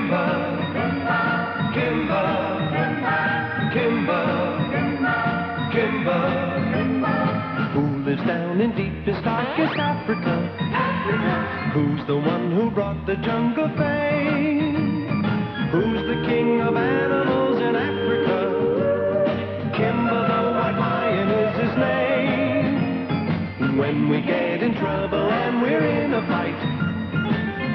Kimba, Kimba, Kimba. Who lives down in deepest, darkest Africa? Who's the one who brought the jungle fame? Who's the king of animals in Africa? Kimba the white lion is his name. When we get in trouble and we're in a fight,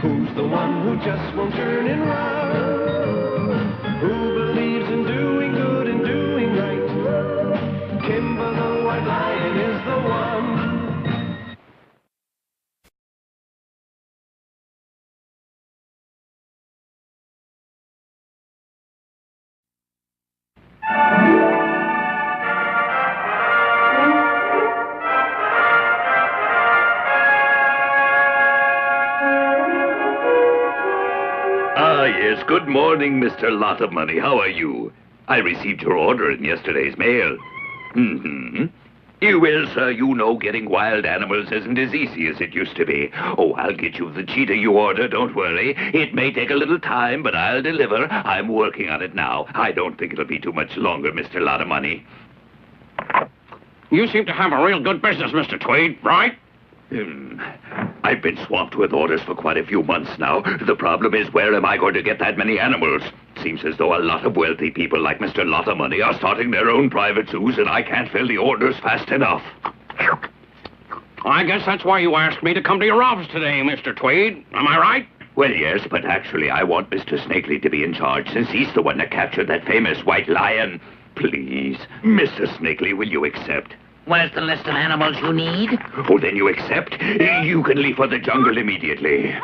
who's the one who just won't turn and run? Who believes in doing good and doing right? Kimba the white lion is the one. Yes, good morning, Mr. Lot of Money. How are you? I received your order in yesterday's mail. You will, sir. You know getting wild animals isn't as easy as it used to be. Oh, I'll get you the cheetah you order, don't worry. It may take a little time, but I'll deliver. I'm working on it now. I don't think it'll be too much longer, Mr. Lot of Money. You seem to have a real good business, Mr. Tweed, right? I've been swamped with orders for quite a few months now. The problem is, where am I going to get that many animals? Seems as though a lot of wealthy people like Mr. Lot of Money are starting their own private zoos, and I can't fill the orders fast enough. I guess that's why you asked me to come to your office today, Mr. Tweed. Am I right? Well, yes, but actually I want Mr. Snakely to be in charge, since he's the one that captured that famous white lion. Please, Mr. Snakely, will you accept? Where's the list of animals you need? Oh, then you accept? You can leave for the jungle immediately.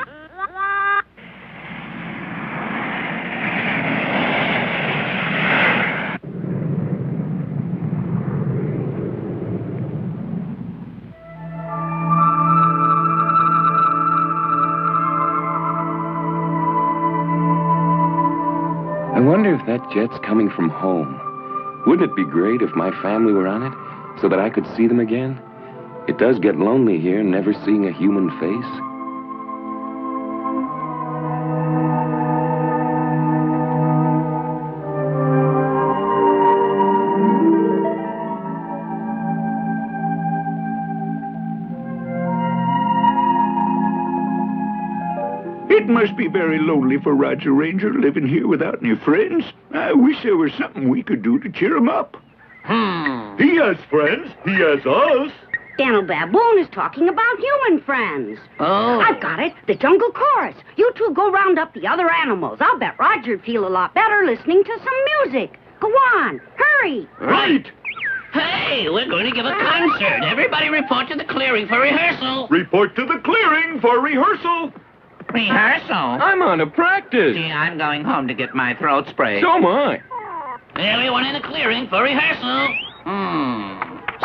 I wonder if that jet's coming from home. Wouldn't it be great if my family were on it, so that I could see them again? It does get lonely here, never seeing a human face. It must be very lonely for Roger Ranger living here without any friends. I wish there was something we could do to cheer him up. He has friends. He has us. Daniel Baboon is talking about human friends. Oh. I've got it. The jungle chorus. You two go round up the other animals. I'll bet Roger'd feel a lot better listening to some music. Go on. Hurry. Right. Hey, we're going to give a concert. Everybody report to the clearing for rehearsal. Report to the clearing for rehearsal. Rehearsal? I'm on a practice. Gee, I'm going home to get my throat sprayed. So am I. Everyone in the clearing for rehearsal.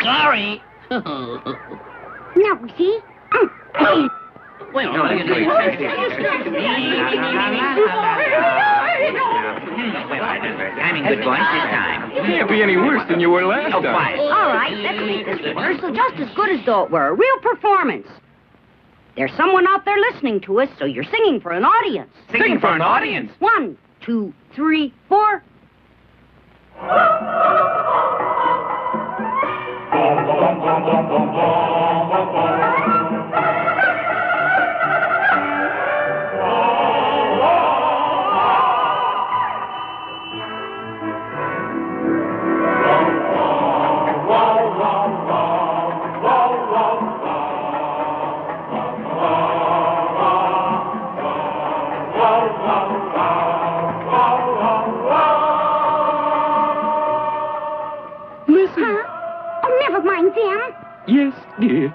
Sorry. Now, see? Well, no, I'm in good voice this time. You can't be any worse than you were last time. Quiet. All right, let's make this rehearsal just as good as though it were a real performance. There's someone out there listening to us, so you're singing for an audience. Singing for an audience? 1, 2, 3, 4. Never mind them. Yes, dear.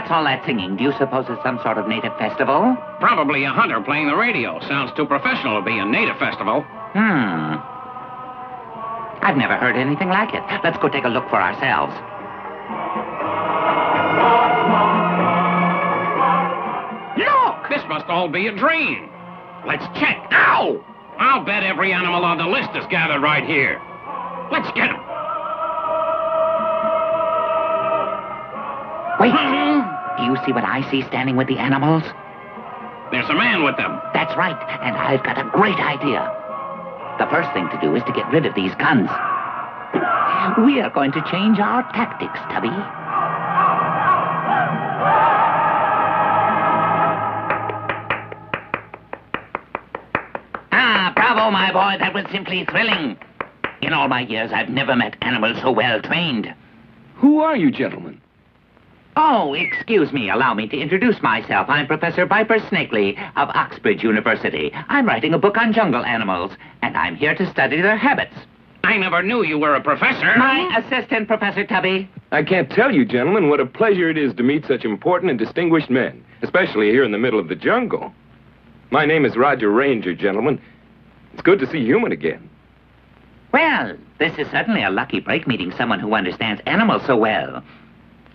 What's all that singing? Do you suppose it's some sort of native festival? Probably a hunter playing the radio. Sounds too professional to be a native festival. I've never heard anything like it. Let's go take a look for ourselves. Look! This must all be a dream. Let's check. Ow! I'll bet every animal on the list is gathered right here. Let's get them. Wait. Do you see what I see standing with the animals? There's a man with them. That's right, and I've got a great idea. The first thing to do is to get rid of these guns. We are going to change our tactics, Tubby. Bravo, my boy. That was simply thrilling. In all my years, I've never met animals so well trained. Who are you, gentlemen? Oh, excuse me. Allow me to introduce myself. I'm Professor Viper Snakely of Oxbridge University. I'm writing a book on jungle animals, and I'm here to study their habits. I never knew you were a professor. My assistant, Professor Tubby. I can't tell you, gentlemen, what a pleasure it is to meet such important and distinguished men, especially here in the middle of the jungle. My name is Roger Ranger, gentlemen. It's good to see human again. Well, this is certainly a lucky break meeting someone who understands animals so well.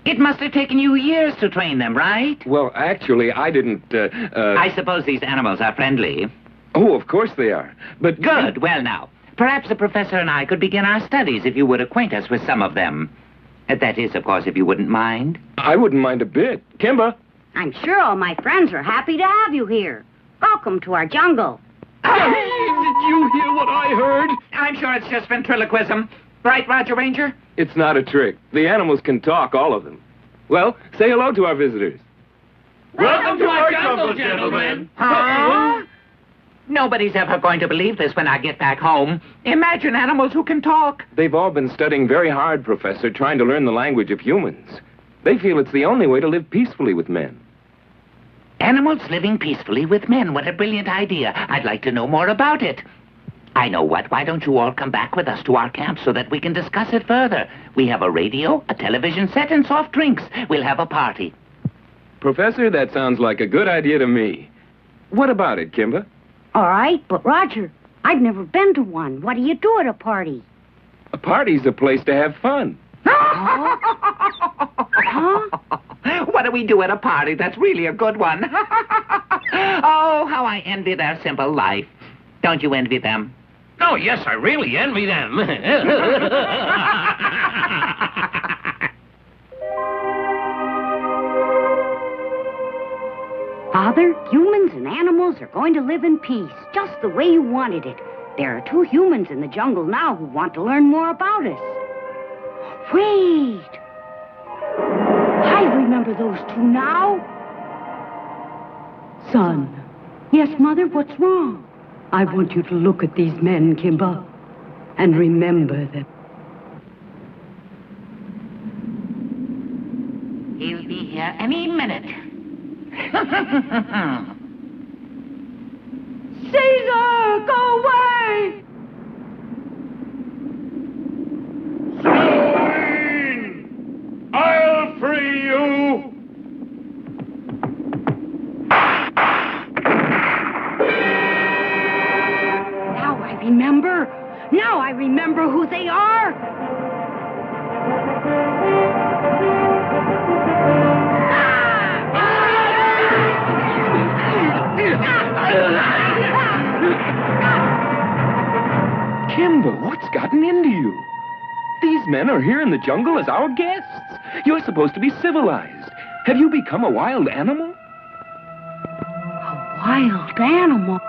It must have taken you years to train them, right? Well, actually, I didn't, I suppose these animals are friendly. Oh, of course they are. But... Good. Well, now, perhaps the professor and I could begin our studies if you would acquaint us with some of them. That is, of course, if you wouldn't mind. I wouldn't mind a bit. Kimba? I'm sure all my friends are happy to have you here. Welcome to our jungle. Did you hear what I heard? I'm sure it's just ventriloquism. Right, Roger Ranger? It's not a trick. The animals can talk, all of them. Well, say hello to our visitors. Welcome to our jungle, gentlemen. Huh? Nobody's ever going to believe this when I get back home. Imagine animals who can talk. They've all been studying very hard, Professor, trying to learn the language of humans. They feel it's the only way to live peacefully with men. Animals living peacefully with men. What a brilliant idea. I'd like to know more about it. I know what. Why don't you all come back with us to our camp so that we can discuss it further? We have a radio, a television set, and soft drinks. We'll have a party. Professor, that sounds like a good idea to me. What about it, Kimba? All right, but Roger, I've never been to one. What do you do at a party? A party's a place to have fun. Huh? What do we do at a party? That's really a good one. Oh, how I envy their simple life. Don't you envy them? Oh, yes, I really envy them. Father, humans and animals are going to live in peace, just the way you wanted it. There are 2 humans in the jungle now who want to learn more about us. Wait! I remember those 2 now. Son. Yes, Mother, what's wrong? I want you to look at these men, Kimba, and remember that. He'll be here any minute. Caesar, go away! I'll free you! Now I remember who they are. Kimba, what's gotten into you? These men are here in the jungle as our guests. You're supposed to be civilized. Have you become a wild animal? A wild animal?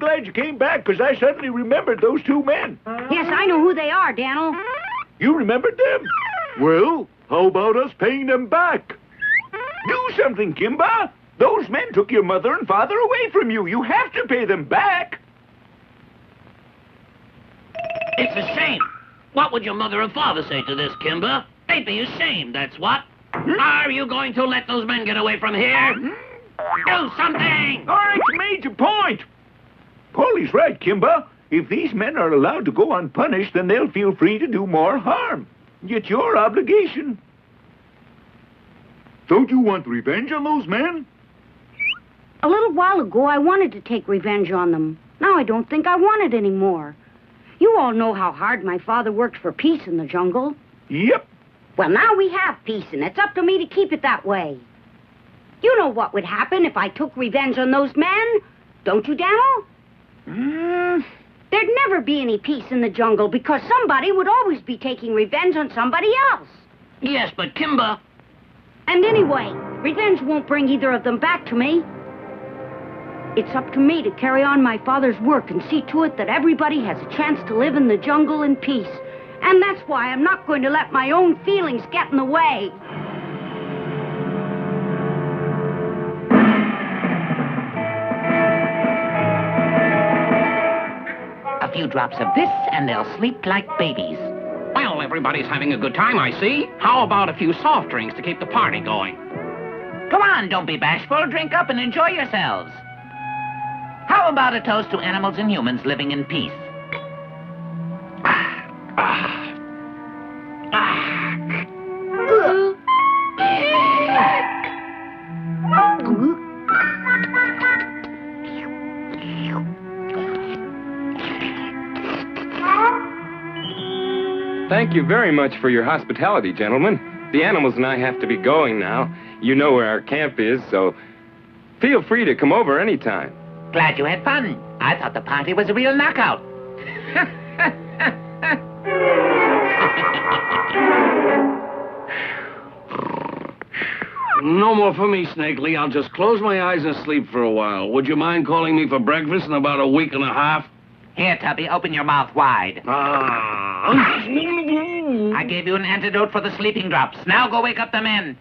glad you came back, because I suddenly remembered those two men. Yes, I know who they are, Daniel. You remembered them? Well, how about us paying them back? Do something, Kimba. Those men took your mother and father away from you. You have to pay them back. It's a shame. What would your mother and father say to this, Kimba? They'd be ashamed, that's what. Are you going to let those men get away from here? Do something! All right, you made your point. Paulie's right, Kimba. If these men are allowed to go unpunished, then they'll feel free to do more harm. It's your obligation. Don't you want revenge on those men? A little while ago, I wanted to take revenge on them. Now I don't think I want it anymore. You all know how hard my father worked for peace in the jungle. Yep. Well, now we have peace, and it's up to me to keep it that way. You know what would happen if I took revenge on those men? Don't you, Daniel? There'd never be any peace in the jungle because somebody would always be taking revenge on somebody else. Yes, but Kimba... And anyway, revenge won't bring either of them back to me. It's up to me to carry on my father's work and see to it that everybody has a chance to live in the jungle in peace. And that's why I'm not going to let my own feelings get in the way. A few drops of this, and they'll sleep like babies. Well, everybody's having a good time, I see. How about a few soft drinks to keep the party going? Come on, don't be bashful. Drink up and enjoy yourselves. How about a toast to animals and humans living in peace? Thank you very much for your hospitality, gentlemen. The animals and I have to be going now. You know where our camp is, so feel free to come over anytime. Glad you had fun. I thought the party was a real knockout. No more for me, Snakely. I'll just close my eyes and sleep for a while. Would you mind calling me for breakfast in about a week and a half? Here, Tubby, open your mouth wide. I gave you an antidote for the sleeping drops. Now go wake up the men.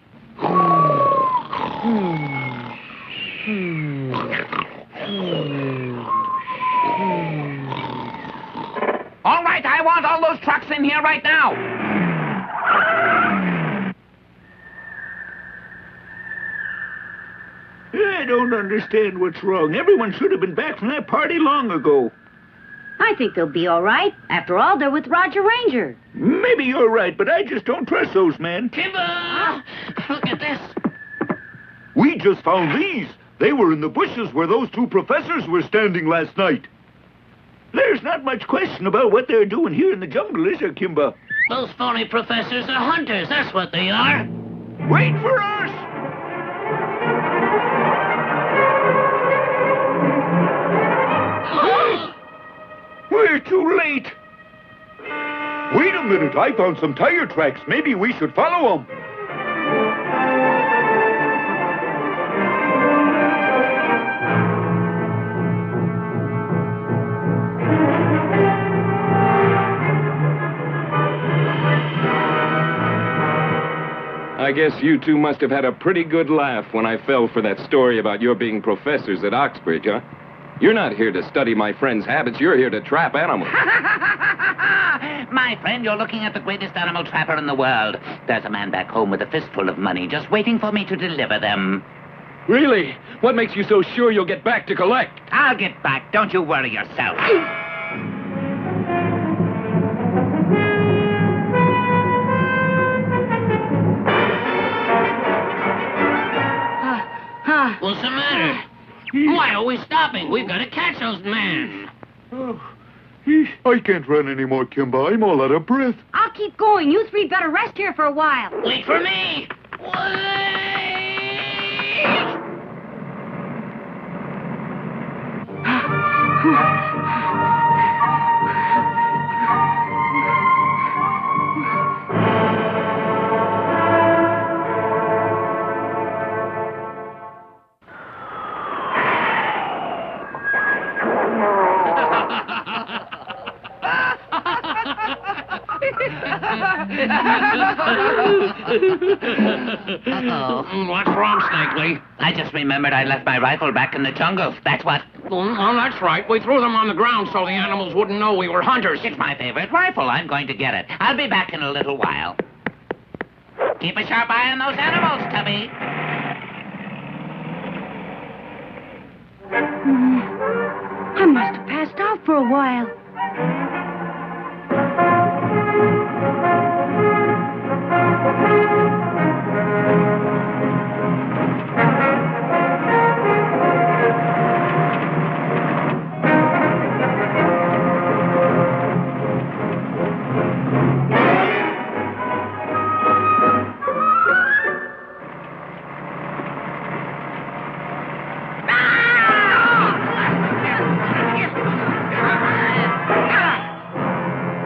All right, I want all those trucks in here right now. I don't understand what's wrong. Everyone should have been back from that party long ago. I think they'll be all right. After all, they're with Roger Ranger. Maybe you're right, but I just don't trust those men. Kimba! Look at this. We just found these. They were in the bushes where those two professors were standing last night. There's not much question about what they're doing here in the jungle, is there, Kimba? Those phony professors are hunters. That's what they are. Wait for us! We're too late. Wait a minute. I found some tire tracks. Maybe we should follow them. I guess you two must have had a pretty good laugh when I fell for that story about your being professors at Oxbridge, huh? You're not here to study my friend's habits. You're here to trap animals. My friend, you're looking at the greatest animal trapper in the world. There's a man back home with a fistful of money just waiting for me to deliver them. Really? What makes you so sure you'll get back to collect? I'll get back. Don't you worry yourself. What's the matter? Why are we stopping? We've got to catch those men. I can't run anymore, Kimba. I'm all out of breath. I'll keep going. You three better rest here for a while. Wait for me. Wait! Uh-oh. What's wrong, Snakely? I just remembered I left my rifle back in the jungle. That's what. Well, that's right. We threw them on the ground so the animals wouldn't know we were hunters. It's my favorite rifle. I'm going to get it. I'll be back in a little while. Keep a sharp eye on those animals, Tubby. I must have passed out for a while.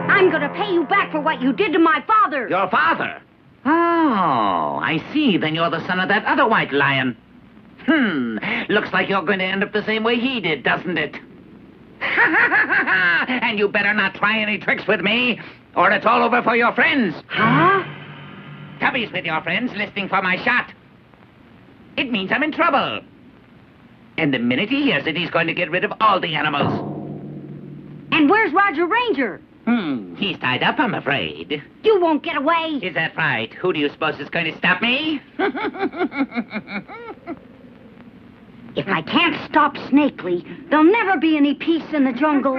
I'm gonna pay you back for what you did to my father. Your father? Oh, I see. Then you're the son of that other white lion. Looks like you're going to end up the same way he did, doesn't it? And you better not try any tricks with me, or it's all over for your friends. Huh? Tubby's with your friends, listening for my shot. It means I'm in trouble. And the minute he hears it, he's going to get rid of all the animals. And where's Roger Ranger? He's tied up, I'm afraid. You won't get away. Is that right? Who do you suppose is going to stop me? If I can't stop Snakely, there'll never be any peace in the jungle.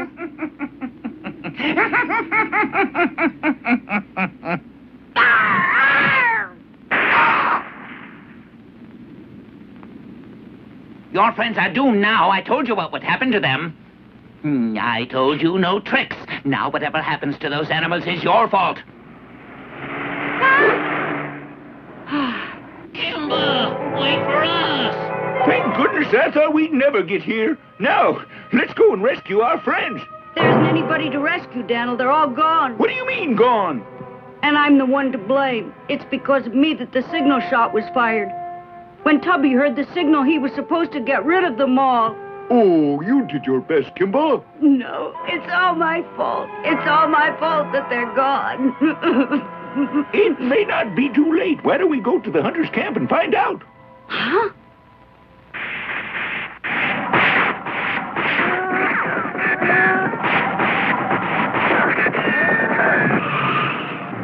Your friends are doomed now. I told you what would happen to them. I told you no tricks. Now whatever happens to those animals is your fault. Kimba, wait for us. Thank goodness, I thought we'd never get here. Now, let's go and rescue our friends. There isn't anybody to rescue, Daniel. They're all gone. What do you mean, gone? And I'm the one to blame. It's because of me that the signal shot was fired. When Tubby heard the signal, he was supposed to get rid of them all. Oh, you did your best, Kimba. No, it's all my fault. It's all my fault that they're gone. It may not be too late. Why don't we go to the hunter's camp and find out? Huh?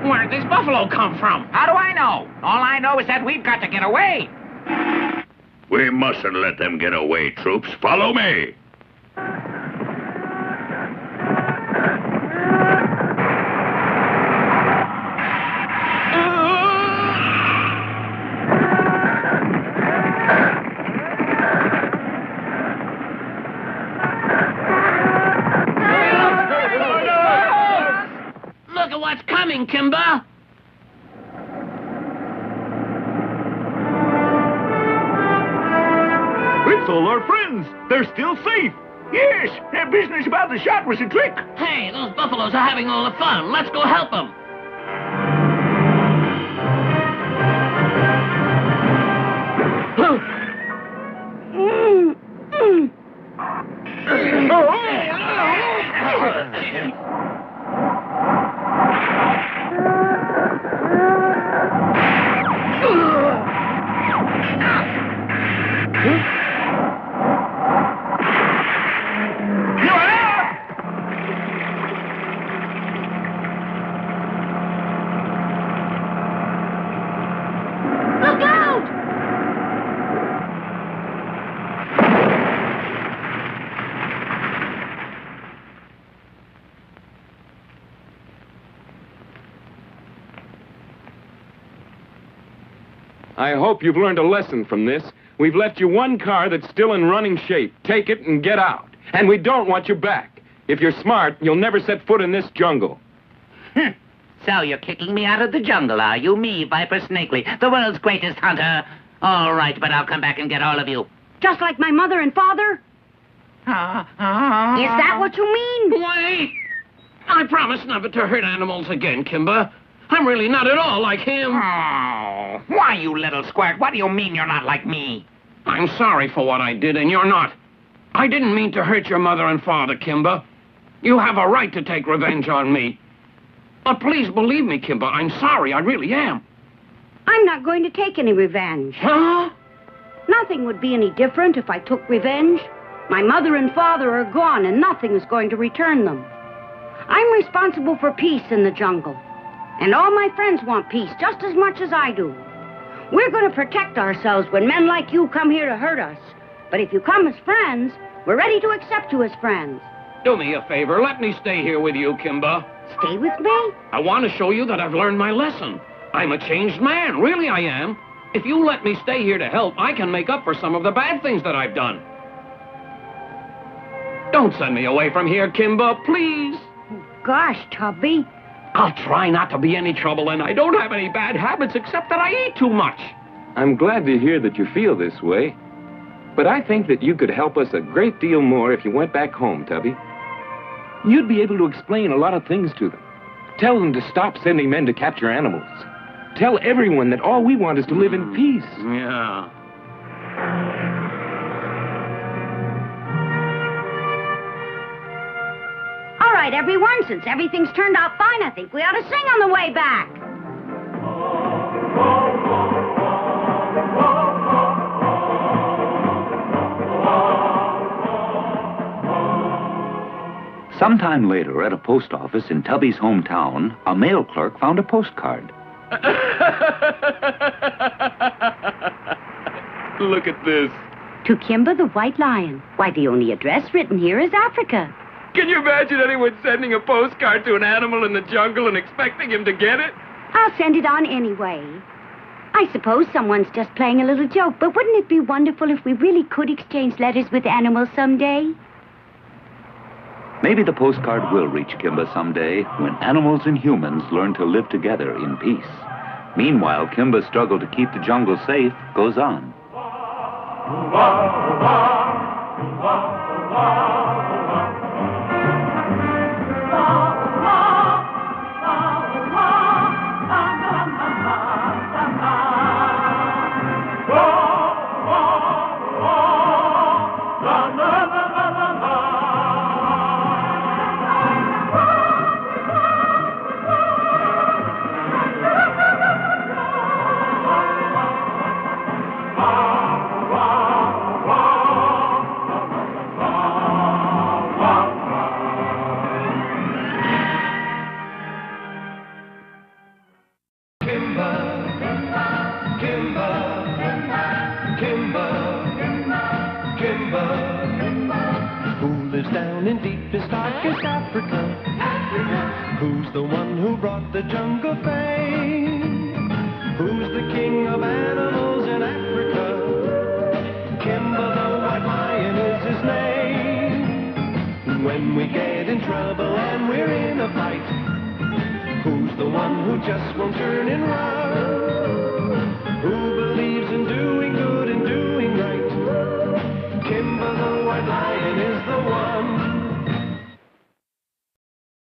Where'd this buffalo come from? How do I know? All I know is that we've got to get away. We mustn't let them get away, troops. Follow me. Look at what's coming, Kimba. It's all our friends. They're still safe. Yes, that business about the shot was a trick. Hey, those buffaloes are having all the fun. Let's go help them. Look out! I hope you've learned a lesson from this. We've left you one car that's still in running shape. Take it and get out. And we don't want you back. If you're smart, you'll never set foot in this jungle. So you're kicking me out of the jungle, are you? Me, Viper Snakely, the world's greatest hunter. All right, but I'll come back and get all of you. Just like my mother and father? Is that what you mean? Wait! I promise never to hurt animals again, Kimba. I'm really not at all like him. Oh, why, you little squirt? What do you mean you're not like me? I'm sorry for what I did, and you're not. I didn't mean to hurt your mother and father, Kimba. You have a right to take revenge on me. But please believe me, Kimba. I'm sorry. I really am. I'm not going to take any revenge. Huh? Nothing would be any different if I took revenge. My mother and father are gone, and nothing is going to return them. I'm responsible for peace in the jungle. And all my friends want peace just as much as I do. We're going to protect ourselves when men like you come here to hurt us. But if you come as friends, we're ready to accept you as friends. Do me a favor. Let me stay here with you, Kimba. Stay with me? I want to show you that I've learned my lesson. I'm a changed man. Really, I am. If you let me stay here to help, I can make up for some of the bad things that I've done. Don't send me away from here, Kimba, please. Gosh, Tubby. I'll try not to be any trouble, and I don't have any bad habits except that I eat too much. I'm glad to hear that you feel this way. But I think that you could help us a great deal more if you went back home, Tubby. You'd be able to explain a lot of things to them. Tell them to stop sending men to capture animals. Tell everyone that all we want is to live in peace. Yeah. All right, everyone, since everything's turned out fine, I think we ought to sing on the way back. Sometime later, at a post office in Tubby's hometown, a mail clerk found a postcard. Look at this. To Kimba the White Lion. Why, the only address written here is Africa. Can you imagine anyone sending a postcard to an animal in the jungle and expecting him to get it? I'll send it on anyway. I suppose someone's just playing a little joke, but wouldn't it be wonderful if we really could exchange letters with animals someday? Maybe the postcard will reach Kimba someday when animals and humans learn to live together in peace. Meanwhile, Kimba's struggle to keep the jungle safe goes on. Down in deepest, darkest Africa. Who's the one who brought the jungle fame? Who's the king of animals in Africa? Kimba the White Lion is his name. When we get in trouble and we're in a fight, who's the one who just won't turn and run? Who